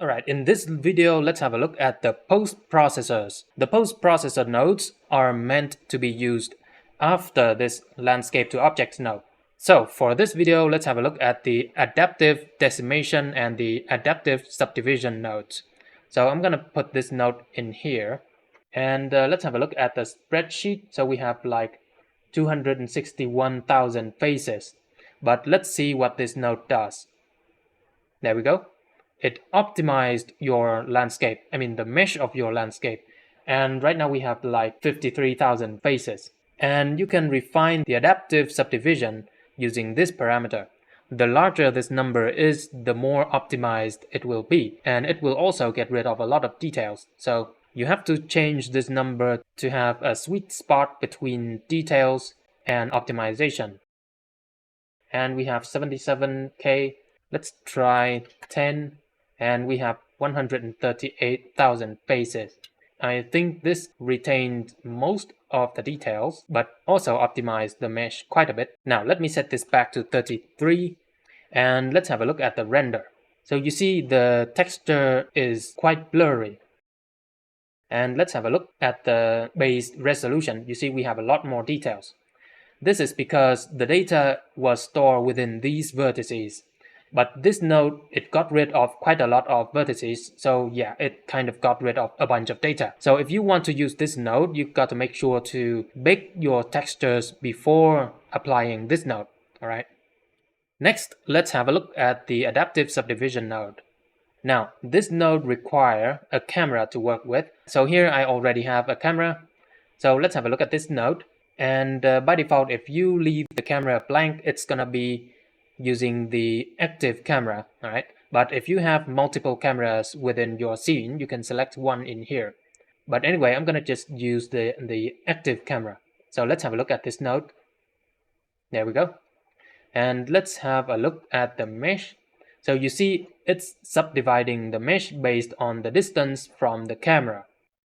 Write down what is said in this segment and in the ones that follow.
Alright, in this video, let's have a look at the post-processors. The post-processor nodes are meant to be used after this landscape to object node. So for this video, let's have a look at the adaptive decimation and the adaptive subdivision nodes. So I'm gonna put this node in here, and let's have a look at the spreadsheet. So we have like 261,000 faces, but let's see what this node does. There we go. It optimized your landscape, the mesh of your landscape. And right now we have like 53,000 faces. And you can refine the adaptive subdivision using this parameter. The larger this number is, the more optimized it will be. And it will also get rid of a lot of details. So you have to change this number to have a sweet spot between details and optimization. And we have 77K. Let's try 10. And we have 138,000 faces. I think this retained most of the details, but also optimized the mesh quite a bit. Now let me set this back to 33, and let's have a look at the render. So you see the texture is quite blurry. And let's have a look at the base resolution. You see we have a lot more details. This is because the data was stored within these vertices. But this node, it got rid of quite a lot of vertices, so yeah, it kind of got rid of a bunch of data. So if you want to use this node, you've got to make sure to bake your textures before applying this node, alright? Next, let's have a look at the adaptive subdivision node. Now, this node requires a camera to work with. So here I already have a camera. So let's have a look at this node. And by default, if you leave the camera blank, it's gonna be using the active camera, alright? But if you have multiple cameras within your scene, you can select one in here. But anyway, I'm gonna just use the active camera. So let's have a look at this node. There we go. And let's have a look at the mesh. So you see it's subdividing the mesh based on the distance from the camera.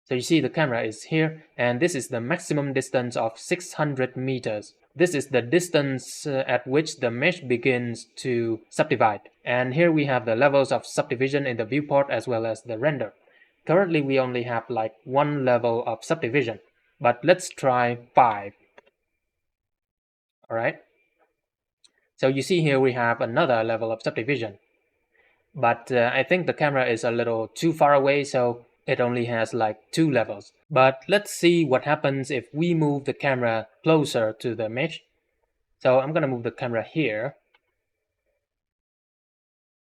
So you see the camera is here, and this is the maximum distance of 600 meters. This is the distance at which the mesh begins to subdivide. And here we have the levels of subdivision in the viewport as well as the render. Currently we only have like one level of subdivision, but let's try 5. Alright. So you see here we have another level of subdivision. But I think the camera is a little too far away, so it only has like 2 levels. But let's see what happens if we move the camera closer to the mesh. So I'm gonna move the camera here.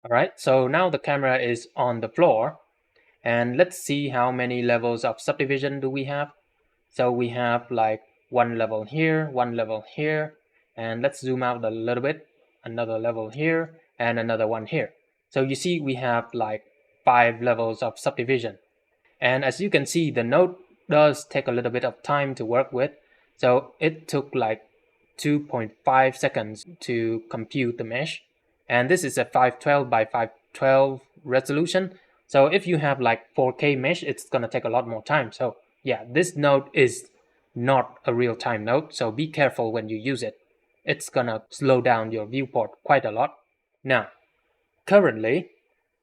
Alright, so now the camera is on the floor. And let's see how many levels of subdivision do we have. So we have like 1 level here, 1 level here. And let's zoom out a little bit. Another level here, and another one here. So you see we have like 5 levels of subdivision. And as you can see, the node does take a little bit of time to work with. So it took like 2.5 seconds to compute the mesh. And this is a 512 by 512 resolution. So if you have like 4K mesh, it's gonna take a lot more time. So yeah, this node is not a real-time node. So be careful when you use it. It's gonna slow down your viewport quite a lot. Now, currently,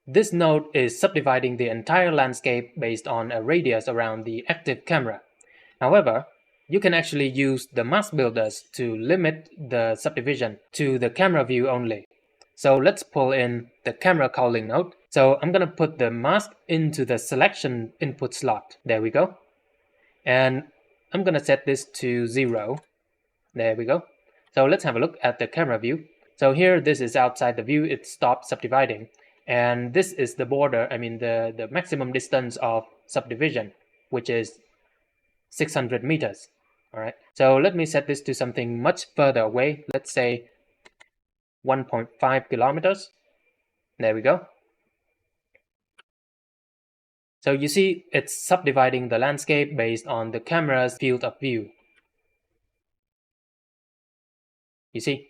this node is subdividing the entire landscape based on a radius around the active camera. However, you can actually use the mask builders to limit the subdivision to the camera view only. So let's pull in the camera calling node. So I'm gonna put the mask into the selection input slot. There we go. And I'm gonna set this to 0. There we go. So let's have a look at the camera view. So here, this is outside the view, it stopped subdividing. And this is the border, the maximum distance of subdivision, which is 600 meters. Alright, so let me set this to something much further away. Let's say 1.5 kilometers. There we go. So you see, it's subdividing the landscape based on the camera's field of view. You see?